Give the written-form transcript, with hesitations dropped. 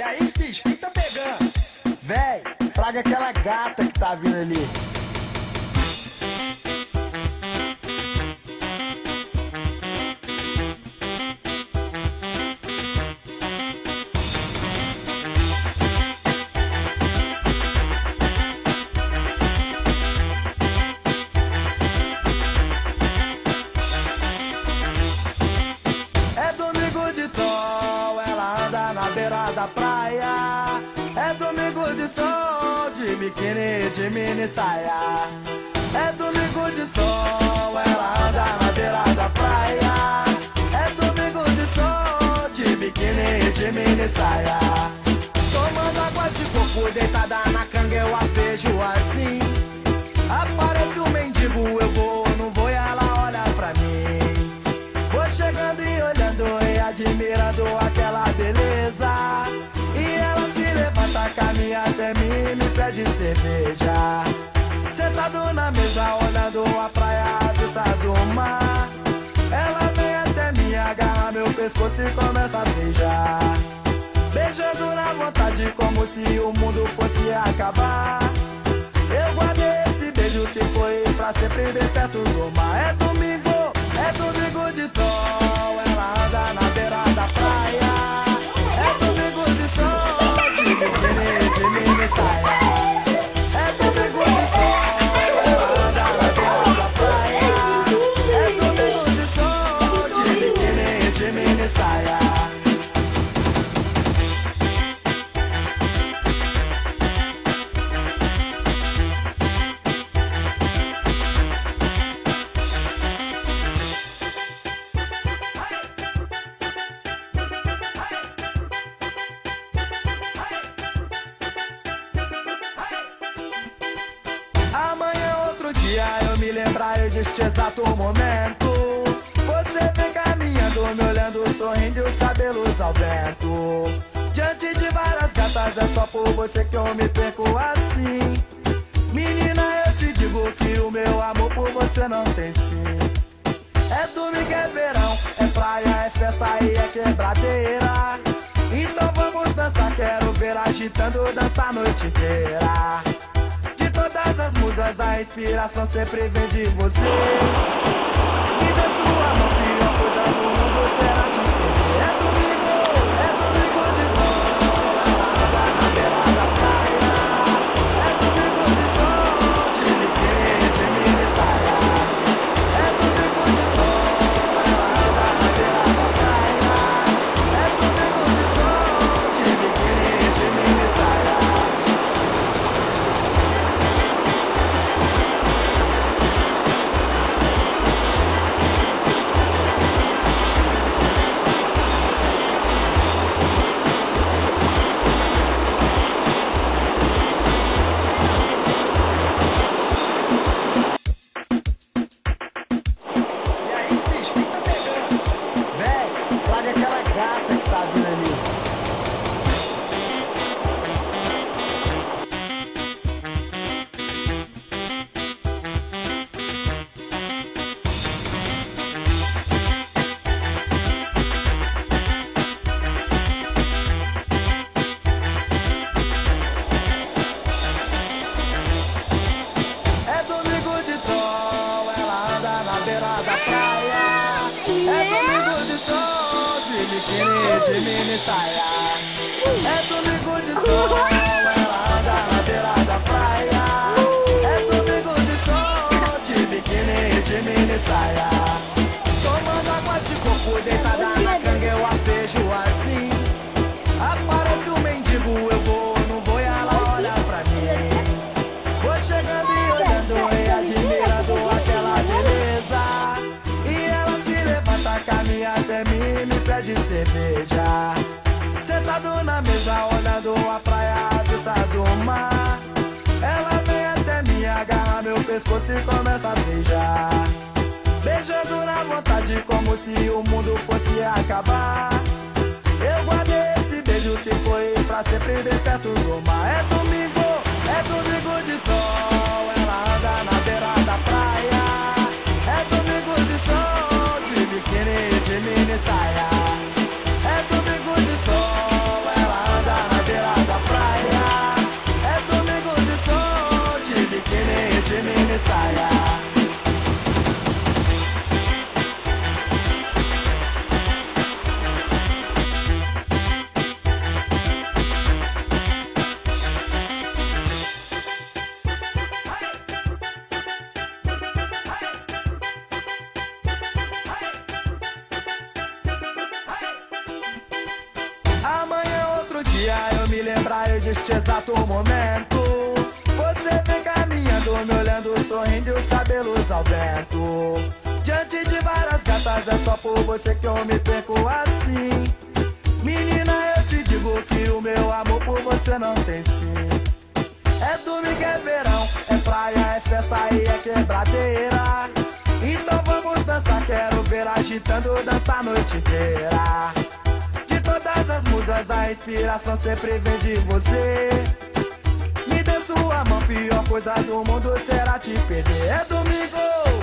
E aí, bicho, quem tá pegando? Véi, fraga aquela gata que tá vindo ali. É domingo de sol, ela anda na beira da praia. É domingo de sol, de biquíni, de mini saia. É domingo de sol, ela anda na beira da praia. É domingo de sol, de biquíni, de mini saia. Tomando água de coco, deitada na canga, eu a vejo assim. Aparece um mendigo, eu vou, não vou, e ela olha pra mim. Vou chegando e olhando e admirando aquela beleza. E ela se levanta, caminha até mim, me pede cerveja. Sentado na mesa, olhando a praia, a vista do mar. Ela vem até mim, agarra meu pescoço e começa a beijar. Beijando na vontade, como se o mundo fosse acabar. Eu guardei esse beijo que foi pra sempre bem perto do mar. É domingo de sol, ela anda na beira da praia. É domingo de sol, de biquíni, de mini saia. É domingo de sol, ela anda na beira da praia. É domingo de sol, de biquíni, de mini saia. Amanhã é outro dia, eu me lembrarei deste exato momento. Você vem caminhando, me olhando, sorrindo e os cabelos ao vento. Diante de várias gatas, é só por você que eu me perco assim. Menina, eu te digo que o meu amor por você não tem fim. É domingo, é verão, é praia, é festa e é quebradeira. Então vamos dançar, quero ver agitando, dançar a noite inteira. De todas as musas, a inspiração sempre vem de você. Me dê sua mão, filha, coisa do mundo será te perder. É domingo de sol, ela anda na beira da praia. É domingo de sol, de biquíni, de mini saia. É domingo de sol, ela anda na beira da praia. É domingo de sol, de biquíni, de mini saia. E aí, bicho, quem tá pegando? Véi, fraga aquela gata que tá vindo ali. É domingo de sol, ela anda na beira da praia. É domingo de sol, de biquíni, de mini saia. É domingo de sol, ela anda na beira da praia. É domingo de sol, de biquíni, de mini saia. Tomando água de coco, deitada na canga, eu a vejo assim. Aparece um mendigo, eu vou, não vou, e ela olha pra mim. Vou chegando e olhando e admirando aquela beleza. E ela se levanta, caminha até mim, me pede cerveja. Sentado na mesa, olhando a praia, a vista do mar. Ela vem até mim, agarra meu pescoço e começa a beijar. Beijando na vontade, como se o mundo fosse acabar. Eu guardei esse beijo que foi pra sempre bem perto do mar. É domingo de sol, ela anda na beira da praia. É domingo de sol, de biquíni, de mini saia. É domingo de sol, ela anda na dia eu me lembrarei deste exato momento. Você vem caminhando, me olhando, sorrindo e os cabelos ao vento. Diante de várias gatas é só por você que eu me perco assim. Menina, eu te digo que o meu amor por você não tem fim. É domingo, é verão, é praia, é festa e é quebradeira. Então vamos dançar, quero ver agitando, dança a noite inteira. De todas as musas a inspiração sempre vem de você. Me dê sua mão, pior coisa do mundo será te perder. É domingo!